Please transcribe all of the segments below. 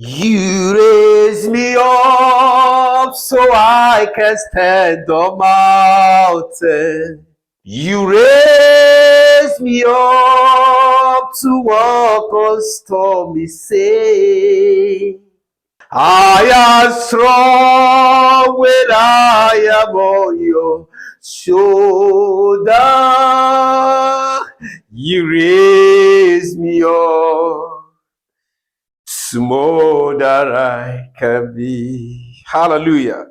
You raise me up so I can stand on mountain. You raise me up to walk on stormy sea. I am strong when I am on your shoulder. You raise me up small that I can be. Hallelujah.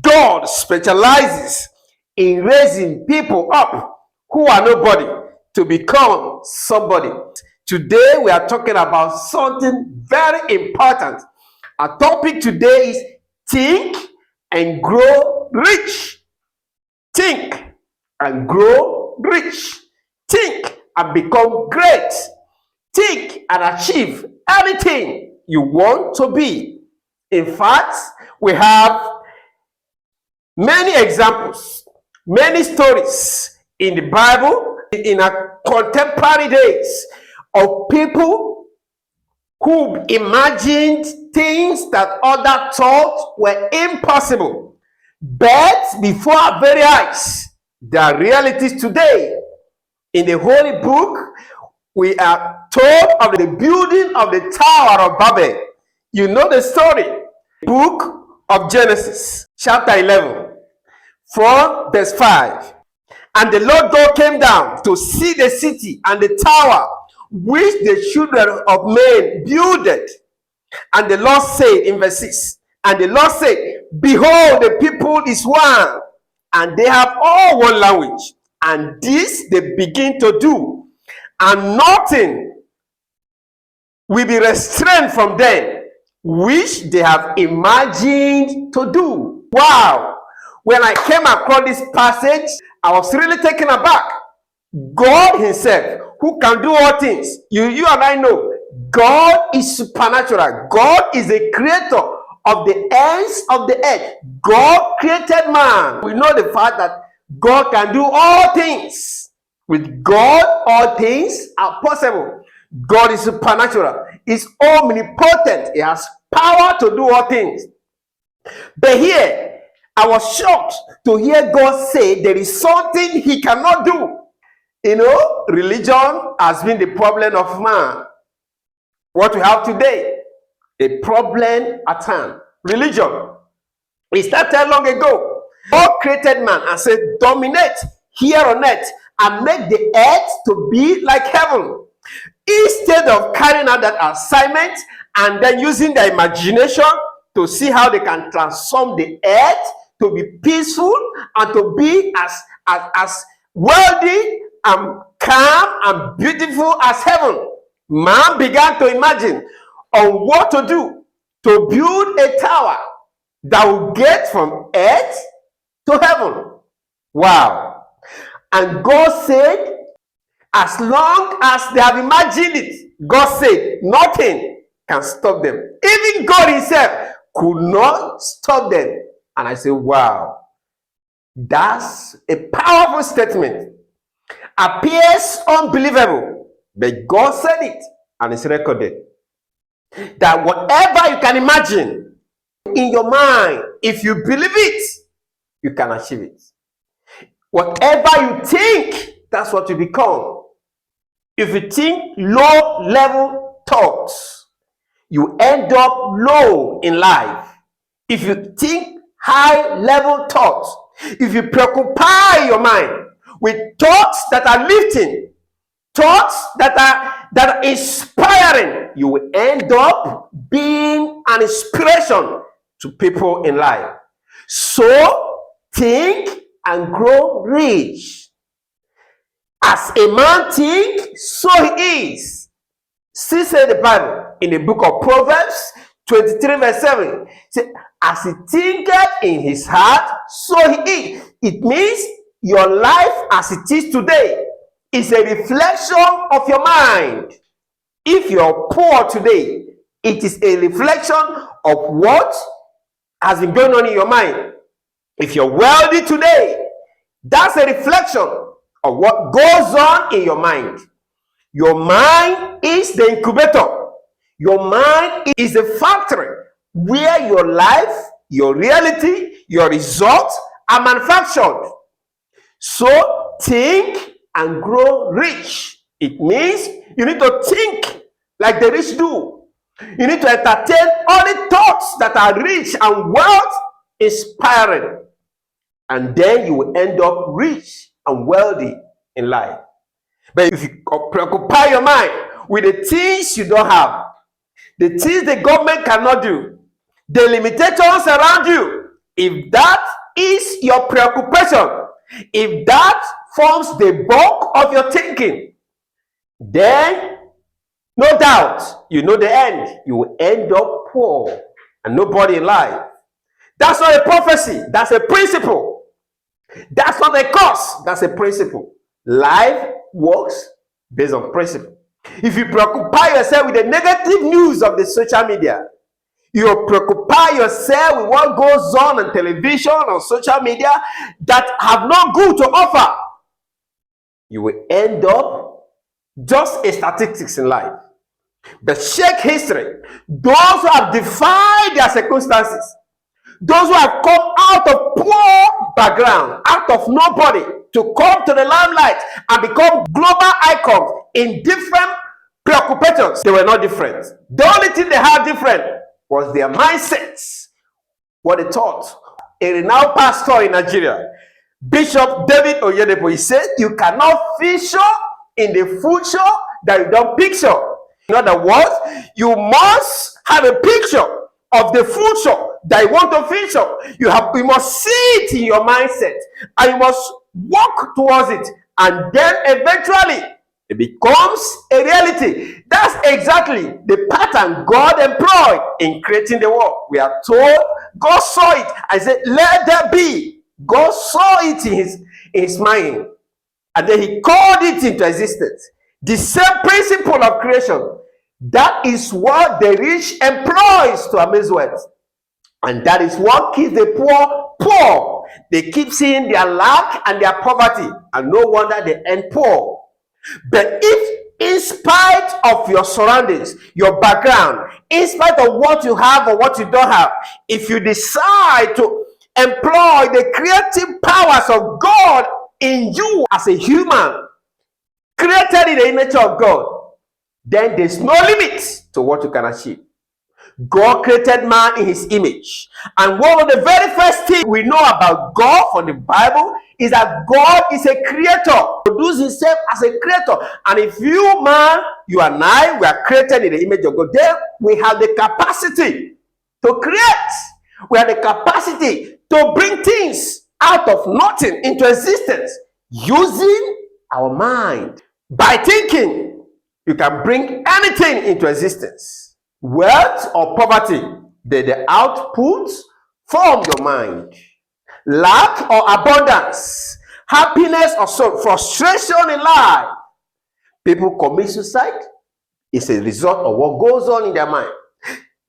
God specializes in raising people up who are nobody to become somebody. Today we are talking about something very important. Our topic today is think and grow rich. Think and grow rich. Think and become great. Think and achieve anything you want to be. In fact, we have many examples, many stories in the Bible, in our contemporary days, of people who imagined things that others thought were impossible. But before our very eyes, there are realities today. In the Holy Book, we are told of the building of the Tower of Babel. You know the story. Book of Genesis, chapter 11, from verse 5. And the Lord God came down to see the city and the tower which the children of men builded. And the Lord said in verse 6, and the Lord said, behold, the people is one, and they have all one language. And this they begin to do, and nothing will be restrained from them, which they have imagined to do. Wow! When I came across this passage, I was really taken aback. God himself, who can do all things, you and I know, God is supernatural. God is the creator of the ends of the earth. God created man. We know the fact that God can do all things. With God, all things are possible. God is supernatural. He's omnipotent. He has power to do all things. But here, I was shocked to hear God say there is something he cannot do. You know, religion has been the problem of man. What we have today, a problem at hand. Religion. It started long ago. God created man and said, dominate here on earth and make the earth to be like heaven. Instead of carrying out that assignment and then using their imagination to see how they can transform the earth to be peaceful and to be as wealthy and calm and beautiful as heaven, man began to imagine on what to do to build a tower that will get from earth to heaven. Wow. And God said, as long as they have imagined it, God said, nothing can stop them. Even God himself could not stop them. And I say, wow, that's a powerful statement. Appears unbelievable, but God said it, and it's recorded. That whatever you can imagine in your mind, if you believe it, you can achieve it. Whatever you think, that's what you become. If you think low-level thoughts, you end up low in life. If you think high-level thoughts, if you preoccupy your mind with thoughts that are lifting, thoughts that are inspiring, you will end up being an inspiration to people in life. So, think and grow rich. As a man think, so he is. See, said the Bible in the book of Proverbs 23 verse 7. Say, as he thinketh in his heart, so he is. It means your life as it is today is a reflection of your mind. If you're poor today, it is a reflection of what has been going on in your mind. If you're wealthy today, that's a reflection of what goes on in your mind. Your mind is the incubator. Your mind is a factory where your life, your reality, your results are manufactured. So think and grow rich. It means you need to think like the rich do. You need to entertain only thoughts that are rich and wealth inspiring. And then you will end up rich and wealthy in life. But if you preoccupy your mind with the things you don't have, the things the government cannot do, the limitations around you, if that is your preoccupation, if that forms the bulk of your thinking, then no doubt you know the end. You will end up poor and nobody in life. That's not a prophecy, that's a principle. That's not a cause, that's a principle. Life works based on principle. If you preoccupy yourself with the negative news of the social media, you preoccupy yourself with what goes on television, on social media that have no good to offer, you will end up just a statistics in life. But check history. Those who have defied their circumstances, those who have come out of poor background, out of nobody, to come to the limelight and become global icons in different preoccupations, they were not different. The only thing they had different was their mindsets, what they thought. A renowned pastor in Nigeria, Bishop David Oyedepo, he said, you cannot feature in the future that you don't picture. In other words, you must have a picture of the future that you want to feature. You must see it in your mindset, and you must work towards it, and then eventually it becomes a reality. That's exactly the pattern God employed in creating the world. We are told God saw it and said, let there be. God saw it in his mind, and then he called it into existence. The same principle of creation. That is what the rich employs to amaze wealth. And that is what keeps the poor poor. They keep seeing their lack and their poverty, and no wonder they end poor. But if in spite of your surroundings, your background, in spite of what you have or what you don't have, if you decide to employ the creative powers of God in you as a human, created in the image of God, then there's no limit to what you can achieve. God created man in his image. And one of the very first things we know about God from the Bible is that God is a creator. He produces himself as a creator. And if you, man, you and I, we are created in the image of God, then we have the capacity to create. We have the capacity to bring things out of nothing into existence using our mind. By thinking, you can bring anything into existence. Wealth or poverty, the outputs from your mind. Lack or abundance, happiness or frustration in life. People commit suicide. It's a result of what goes on in their mind.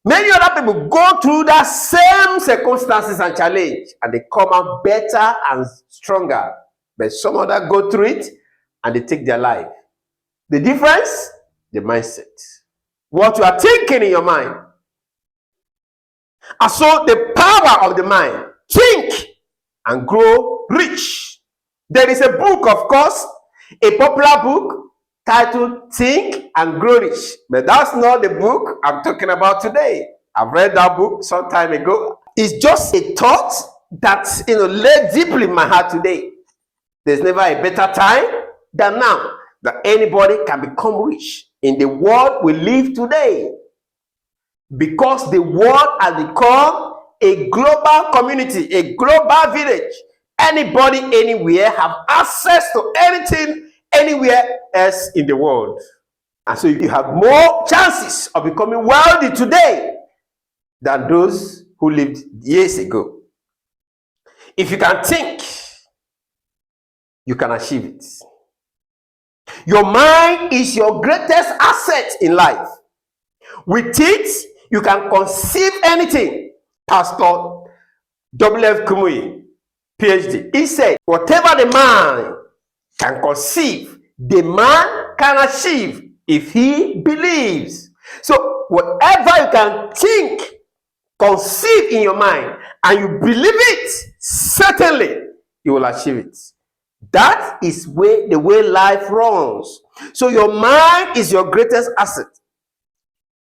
Many other people go through that same circumstances and challenge, and they come out better and stronger. But some others go through it and they take their life. The difference? The mindset. What you are thinking in your mind. And so the power of the mind. Think and grow rich. There is a book, of course, a popular book titled Think and Grow Rich. But that's not the book I'm talking about today. I've read that book some time ago. It's just a thought that lay deeply in my heart today. There's never a better time than now that anybody can become rich in the world we live today, because the world has become a global community, a global village. Anybody anywhere have access to anything anywhere else in the world, and so you have more chances of becoming wealthy today than those who lived years ago. If you can think, you can achieve it. Your mind is your greatest asset in life. With it, you can conceive anything. Pastor W.F. Kumuyi, PhD, he said, whatever the man can conceive, the man can achieve if he believes. So whatever you can think, conceive in your mind, and you believe it, certainly you will achieve it. That is the way life runs. So your mind is your greatest asset.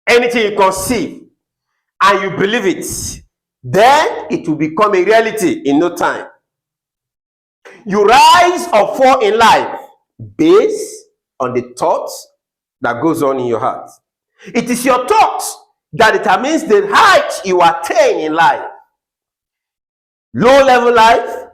Anything you conceive and you believe it, then it will become a reality in no time. You rise or fall in life based on the thoughts that goes on in your heart. It is your thoughts that determines the height you attain in life. Low level life,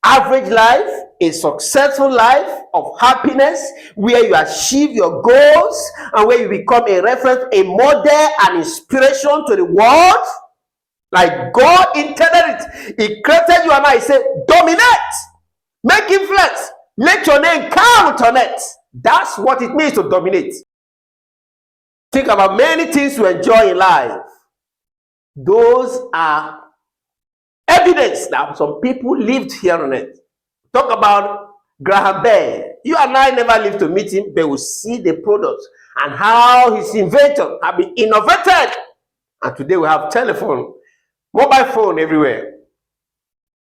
average life, a successful life of happiness where you achieve your goals and where you become a reference, a model, and inspiration to the world. Like God intended it. He created you and I. He said, dominate, make influence, let your name count on it. That's what it means to dominate. Think about many things you enjoy in life. Those are evidence that some people lived here on earth. Talk about Graham Bell. You and I never lived to meet him, but we see the products and how his invention have been innovated. And today we have telephone, mobile phone everywhere.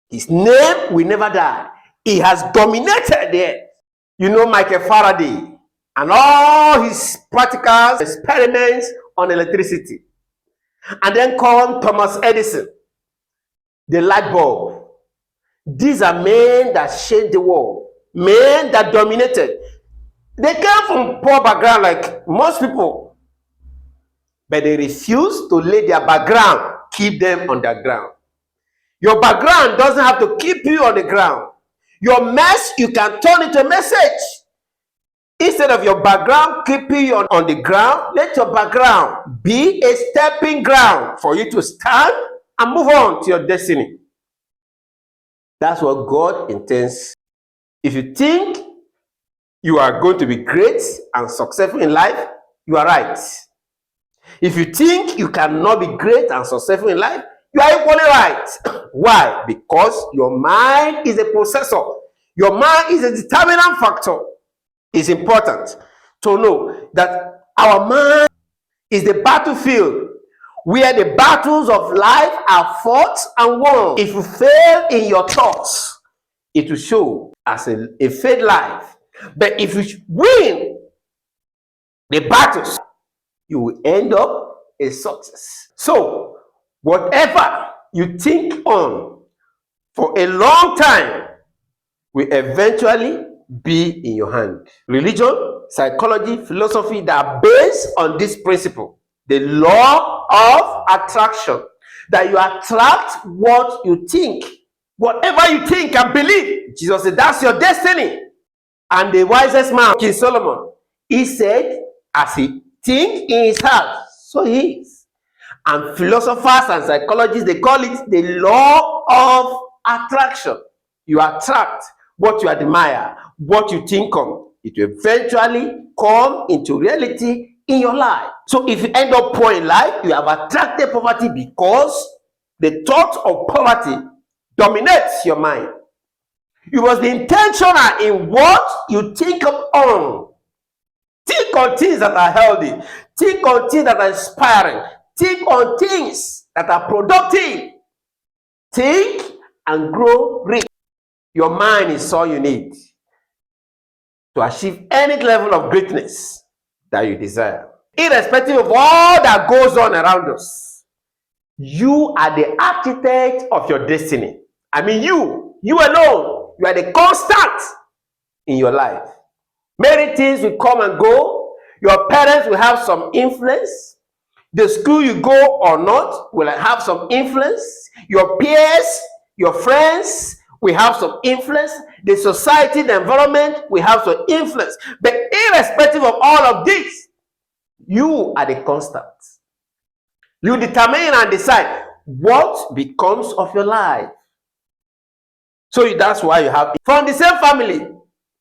His name will never die. He has dominated the earth. You know Michael Faraday and all his practical experiments on electricity. And then come Thomas Edison, the light bulb. These are men that changed the world, men that dominated. They came from poor background like most people, but they refused to let their background keep them on the ground. Your background doesn't have to keep you on the ground. Your mess, you can turn into a message. Instead of your background keeping you on the ground, let your background be a stepping ground for you to stand and move on to your destiny. That's what God intends. If you think you are going to be great and successful in life, you are right. If you think you cannot be great and successful in life, you are equally right. Why? Because your mind is a processor. Your mind is a determinant factor. It's important to know that our mind is the battlefield where the battles of life are fought and won. If you fail in your thoughts, it will show as a failed life. But if you win the battles, you will end up a success. So, whatever you think on for a long time will eventually be in your hand. Religion, psychology, philosophy that are based on this principle. The law of attraction. That you attract what you think. Whatever you think and believe. Jesus said, that's your destiny. And the wisest man, King Solomon, he said, as he thinks in his heart, so he is. And philosophers and psychologists, they call it the law of attraction. You attract what you admire, what you think of. It will eventually come into reality in your life. So if you end up poor in life, you have attracted poverty because the thought of poverty dominates your mind. You must be intentional in what you think on. Think on things that are healthy. Think on things that are inspiring. Think on things that are productive. Think and grow rich. Your mind is all you need to achieve any level of greatness that you desire. Irrespective of all that goes on around us, you are the architect of your destiny. I mean, you alone, you are the constant in your life. Many things will come and go. Your parents will have some influence. The school you go or not will have some influence. Your peers, your friends will have some influence. The society, the environment will have some influence. But irrespective of all of this, you are the constant. You determine and decide what becomes of your life. So that's why you have from the same family,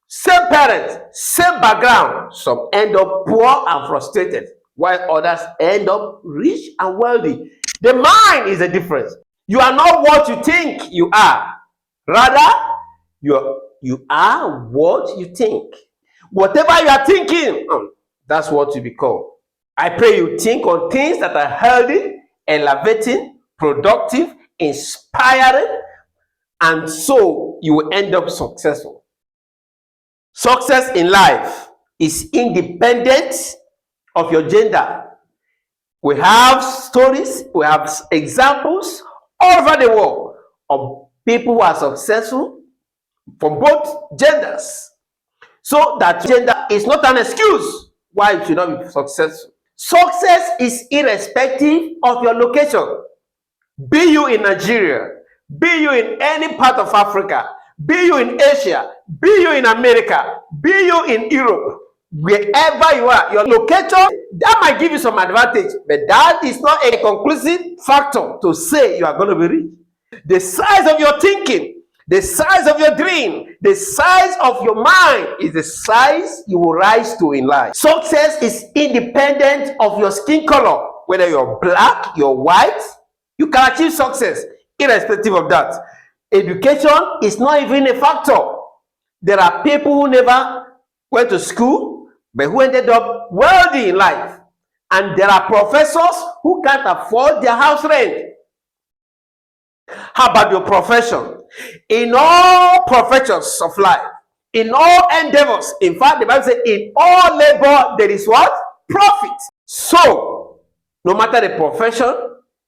same parents, same background. Some end up poor and frustrated, while others end up rich and wealthy. The mind is the difference. You are not what you think you are. Rather, you are what you think. Whatever you are thinking, that's what you become. I pray you think on things that are healthy, elevating, productive, inspiring, and so you will end up successful. Success in life is independent of your gender. We have stories, we have examples all over the world of people who are successful from both genders. So that gender is not an excuse why you should not be successful. Success is irrespective of your location. Be you in Nigeria, be you in any part of Africa, be you in Asia, be you in America, be you in Europe, wherever you are, your location, that might give you some advantage, but that is not a conclusive factor to say you are going to be rich. The size of your thinking, the size of your dream, the size of your mind is the size you will rise to in life. Success is independent of your skin color, whether you're black, you're white, you can achieve success irrespective of that. Education is not even a factor. There are people who never went to school, but who ended up wealthy in life. And there are professors who can't afford their house rent. How about your profession? In all professions of life, in all endeavors, in fact, the Bible says, in all labor, there is what? Profit. So, no matter the profession,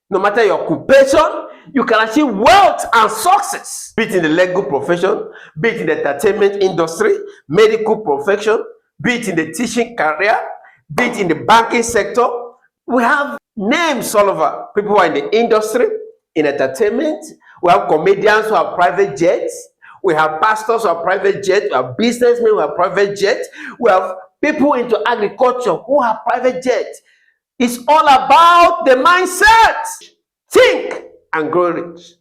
no matter your occupation, you can achieve wealth and success. Be it in the legal profession, be it in the entertainment industry, medical profession, be it in the teaching career, be it in the banking sector. We have names all over. People who are in the industry, in entertainment. We have comedians who have private jets. We have pastors who have private jets. We have businessmen who have private jets. We have people into agriculture who have private jets. It's all about the mindset. Think and grow rich.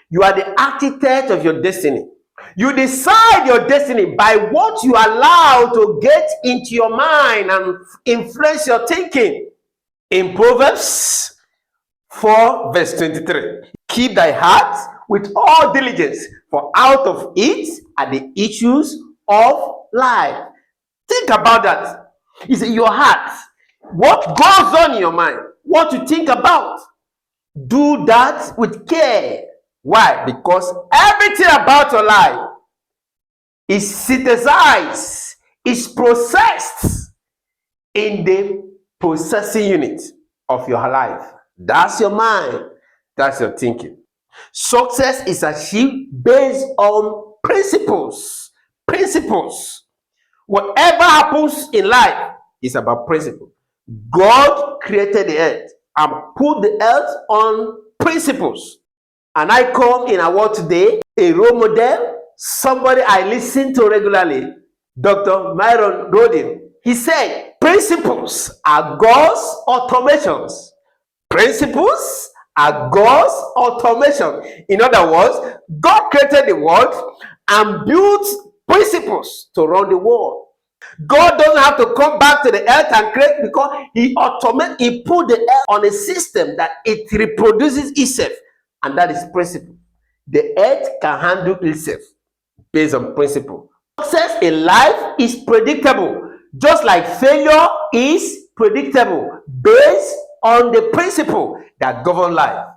You are the architect of your destiny. You decide your destiny by what you allow to get into your mind and influence your thinking. In Proverbs 4 verse 23, keep thy heart with all diligence, for out of it are the issues of life. Think about that. It's in your heart. What goes on in your mind, what you think about, do that with care. Why? Because everything about your life is synthesized, is processed in the processing unit of your life. That's your mind. That's your thinking. Success is achieved based on principles. Principles. Whatever happens in life is about principle. God created the earth and put the earth on principles. And I come in our world today, a role model, somebody I listen to regularly, Dr. Myron Rodin. He said, principles are God's automations. Principles are God's automation. In other words, God created the world and built principles to run the world. God doesn't have to come back to the earth and create, because he put the earth on a system that it reproduces itself, and that is principle. The earth can handle itself based on principle. Success in life is predictable, just like failure is predictable based on the principle that govern life.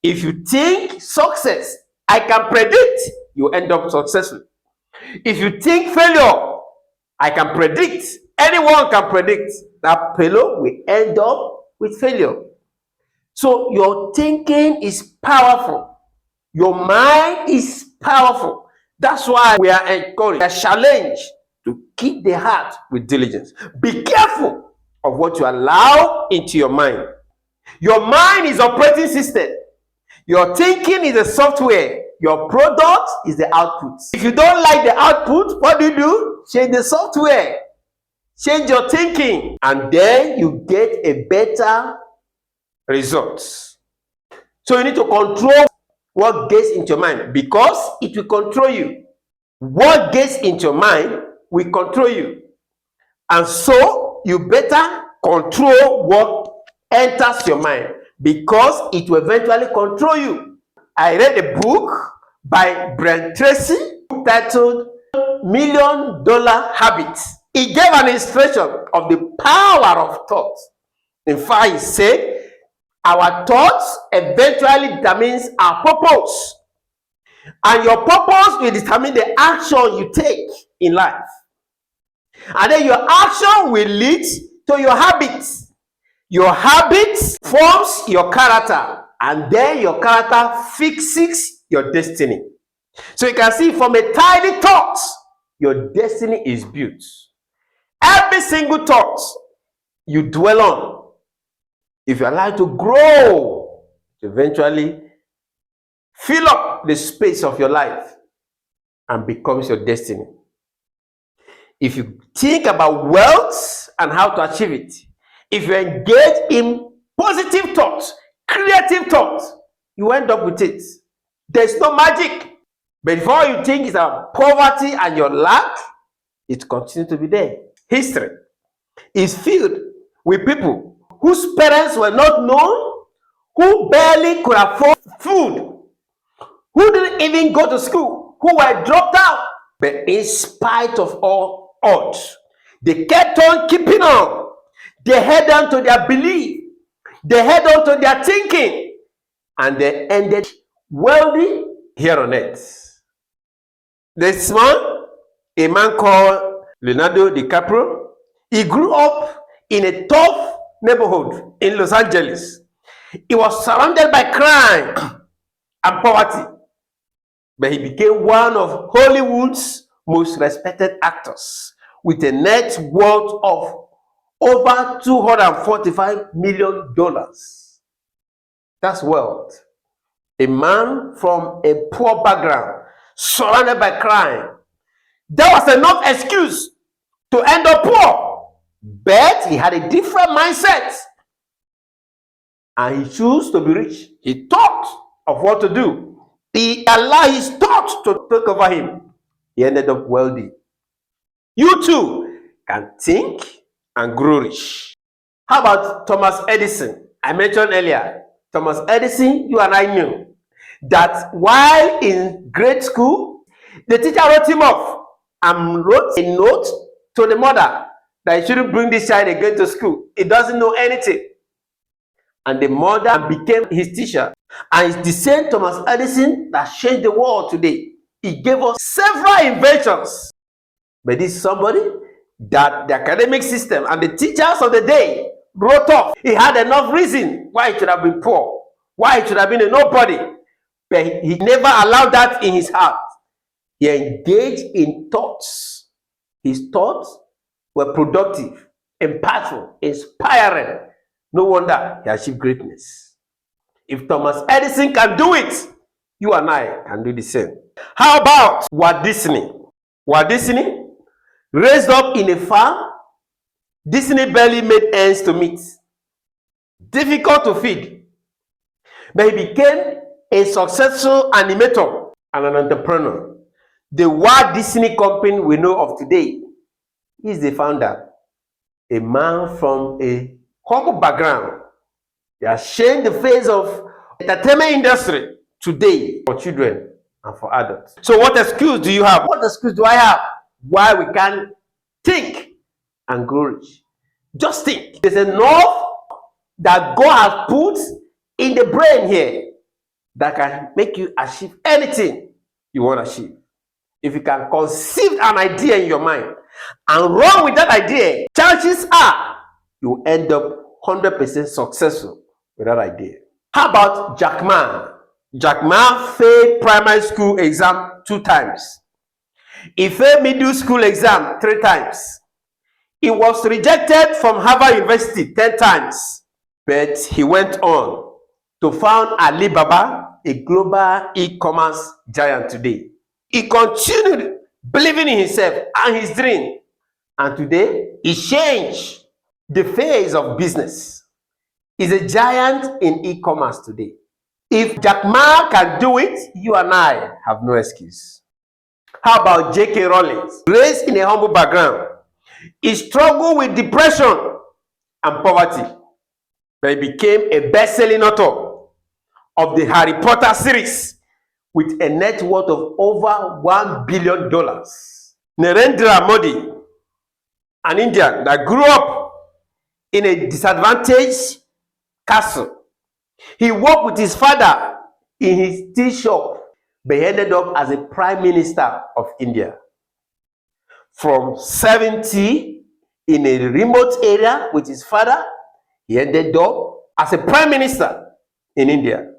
If you think success, I can predict, you end up successful. If you think failure, I can predict, anyone can predict, that failure will end up with failure. So your thinking is powerful. Your mind is powerful. That's why we are encouraged, we are challenged to keep the heart with diligence. Be careful of what you allow into your mind. Your mind is operating system. Your thinking is the software. Your product is the output. If you don't like the output, what do? Change the software. Change your thinking. And then you get a better result. So you need to control what gets into your mind, because it will control you. What gets into your mind will control you. And so you better control what enters your mind, because it will eventually control you. I read a book by Brian Tracy titled $1 Million Habits. It gave an illustration of the power of thought. In fact, he said, our thoughts eventually determines our purpose. And your purpose will determine the action you take in life. And then your action will lead to your habits. Your habits forms your character. And then your character fixes your destiny. So you can see from a tiny thought, your destiny is built. Every single thought you dwell on, if you allow it to grow, eventually fill up the space of your life and becomes your destiny. If you think about wealth and how to achieve it, if you engage in positive thoughts, creative thoughts, you end up with it. There's no magic. But if all you think is about poverty and your lack, it continues to be there. History is filled with people whose parents were not known, who barely could afford food, who didn't even go to school, who were dropped out. But in spite of all odds, they kept on keeping on. They held on to their belief. They held on to their thinking. And they ended wealthy here on earth. This man, a man called Leonardo DiCaprio, he grew up in a tough neighborhood in Los Angeles. He was surrounded by crime and poverty. But he became one of Hollywood's most respected actors with a net worth of over $245 million. That's wealth. A man from a poor background, surrounded by crime. There was enough excuse to end up poor, but he had a different mindset. And he chose to be rich. He thought of what to do. He allowed his thoughts to take over him. He ended up wealthy. You too can think and grow rich. How about Thomas Edison? I mentioned earlier, Thomas Edison, you and I knew that while in grade school, the teacher wrote him off and wrote a note to the mother that he shouldn't bring this child again to school. He doesn't know anything. And the mother became his teacher. And it's the same Thomas Edison that changed the world today. He gave us several inventions. But this is somebody that the academic system and the teachers of the day wrote off. He had enough reason why he should have been poor, why he should have been a nobody. But he never allowed that in his heart. He engaged in thoughts. His thoughts were productive, impactful, inspiring. No wonder he achieved greatness. If Thomas Edison can do it, you and I can do the same. How about Walt Disney? Walt Disney, raised up in a farm, Disney barely made ends to meet. Difficult to feed. But he became a successful animator and an entrepreneur. The Walt Disney Company we know of today, he is the founder. A man from a humble background. He has changed the face of the entertainment industry today for children and for adults. So what excuse do you have? What excuse do I have why we can't think and grow rich? Just think. There's enough that God has put in the brain here that can make you achieve anything you want to achieve. If you can conceive an idea in your mind and run with that idea, chances are you will end up 100% successful with that idea. How about Jack Ma? Jack Ma failed primary school exam 2 times. He failed middle school exam 3 times. He was rejected from Harvard University 10 times. But he went on to found Alibaba, a global e-commerce giant today. He continued believing in himself and his dream. And today, he changed the face of business. He's a giant in e-commerce today. If Jack Ma can do it, you and I have no excuse. How about J.K. Rowling? Raised in a humble background, he struggled with depression and poverty, but he became a best-selling author of the Harry Potter series with a net worth of over $1 billion. Narendra Modi, an Indian that grew up in a disadvantaged castle. He worked with his father in his tea shop, but he ended up as a prime minister of India. From 70 in a remote area with his father, he ended up as a prime minister in India.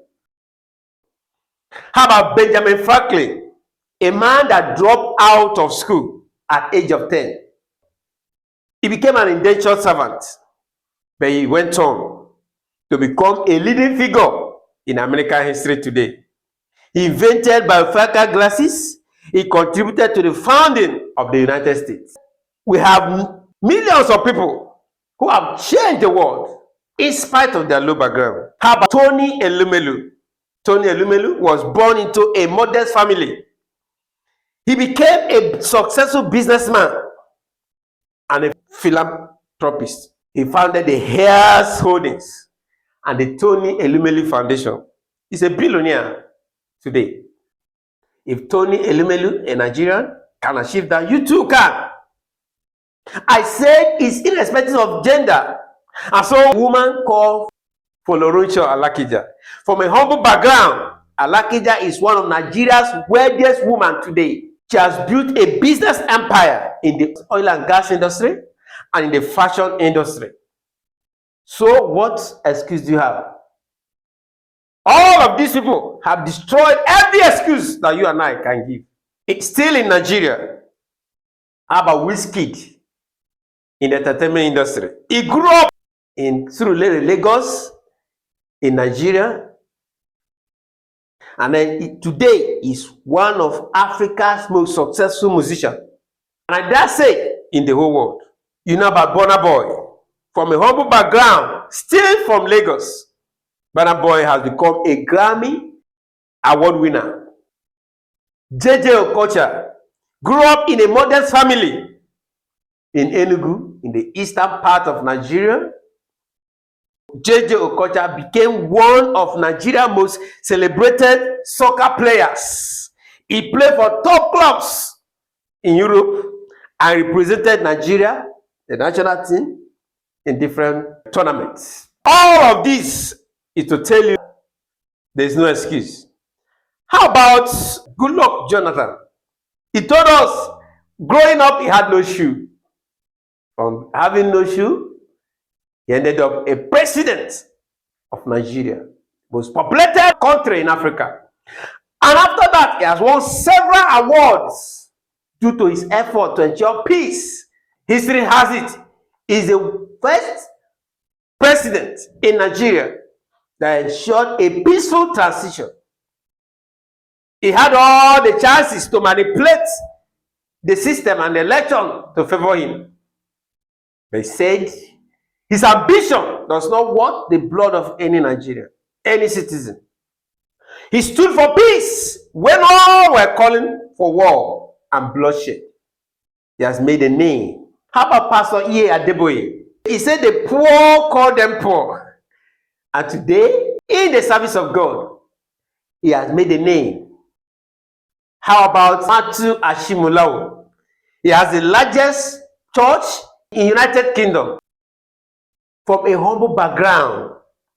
How about Benjamin Franklin, a man that dropped out of school at age of 10? He became an indentured servant, but he went on to become a leading figure in American history today. He invented bifocal glasses. He contributed to the founding of the United States. We have millions of people who have changed the world in spite of their low background. How about Tony Elumelu? Tony Elumelu was born into a modest family. He became a successful businessman and a philanthropist. He founded the Heirs Holdings and the Tony Elumelu Foundation. He's a billionaire today. If Tony Elumelu, a Nigerian, can achieve that, you too can. I said it's irrespective of gender. And so a woman called Folorunso Alakija. From a humble background, Alakija is one of Nigeria's wealthiest women today. She has built a business empire in the oil and gas industry and in the fashion industry. So what excuse do you have? All of these people have destroyed every excuse that you and I can give. It's still in Nigeria. How about Wizkid in the entertainment industry? He grew up in Surulere, Lagos, in Nigeria. And then today is one of Africa's most successful musicians. And I dare say in the whole world. You know about Burna Boy. From a humble background, still from Lagos, Burna Boy has become a Grammy award winner. JJ Okocha grew up in a modest family in Enugu, in the eastern part of Nigeria. JJ Okocha became one of Nigeria's most celebrated soccer players. He played for top clubs in Europe and represented Nigeria, the national team, in different tournaments. All of this is to tell you there is no excuse. How about Goodluck Jonathan? He told us growing up he had no shoe. From having no shoe, he ended up a president of Nigeria, most populated country in Africa. And after that, he has won several awards due to his effort to ensure peace. History has it, he's the first president in Nigeria that ensured a peaceful transition. He had all the chances to manipulate the system and the election to favor him. But he said his ambition does not want the blood of any Nigerian, any citizen. He stood for peace when all were calling for war and bloodshed. He has made a name. How about Pastor E. Adeboye? He said the poor call them poor. And today, in the service of God, he has made a name. How about Matthew Ashimulawo? He has the largest church in United Kingdom. From a humble background,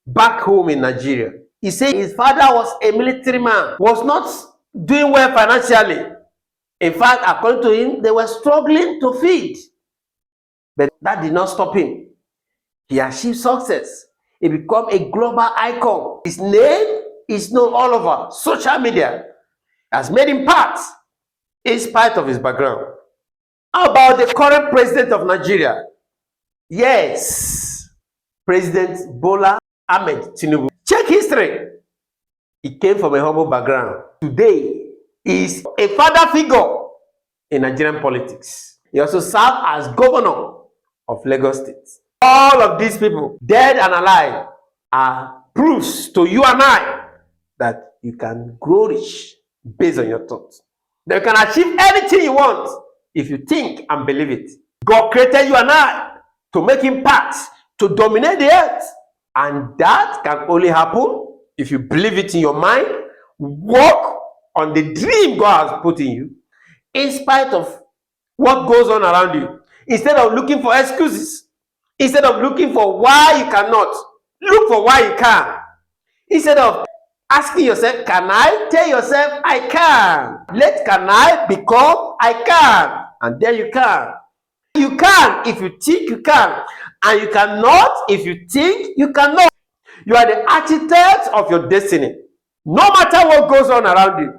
back home in Nigeria. He said his father was a military man, was not doing well financially. In fact, according to him, they were struggling to feed. But that did not stop him. He achieved success. He became a global icon. His name is known all over. Social media has made him part in spite of his background. How about the current president of Nigeria? Yes, President Bola Ahmed Tinubu. Check history. He came from a humble background. Today, he is a father figure in Nigerian politics. He also served as governor of Lagos State. All of these people, dead and alive, are proofs to you and I that you can grow rich based on your thoughts. That you can achieve anything you want if you think and believe it. God created you and I to make impact, to dominate the earth. And that can only happen if you believe it in your mind, work on the dream God has put in you, in spite of what goes on around you. Instead of looking for excuses, Instead of looking for why you cannot, look for why you can. Instead of asking yourself, can I? Tell yourself, I can. Let can I become I can. And then you can. You can if you think you can. And you cannot if you think you cannot. You are the architect of your destiny. No matter what goes on around you,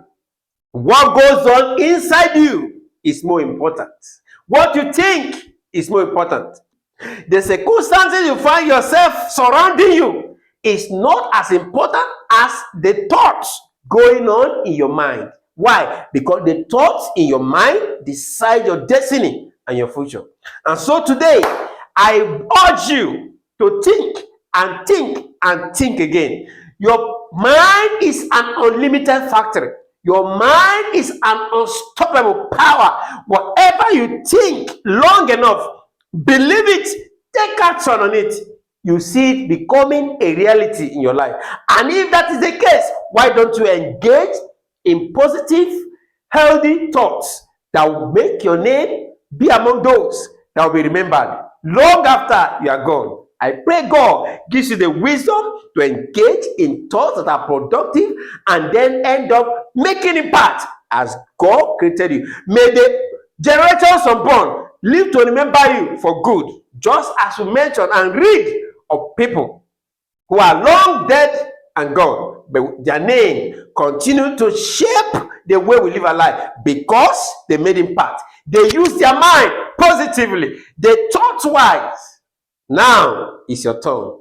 what goes on inside you is more important. What you think is more important. The circumstances you find yourself surrounding you is not as important as the thoughts going on in your mind. Why? Because the thoughts in your mind decide your destiny and your future. And so today, I urge you to think and think and think again. Your mind is an unlimited factory. Your mind is an unstoppable power. Whatever you think long enough, believe it, take action on it, you see it becoming a reality in your life. And if that is the case, why don't you engage in positive, healthy thoughts that will make your name be among those that will be remembered long after you are gone? I pray God gives you the wisdom to engage in thoughts that are productive and then end up making impact as God created you. May the generations unborn live to remember you for good, just as we mentioned and read of people who are long dead and gone, but their name continue to shape the way we live our life because they made impact. They used their mind positively. They thought wise. Now is your turn.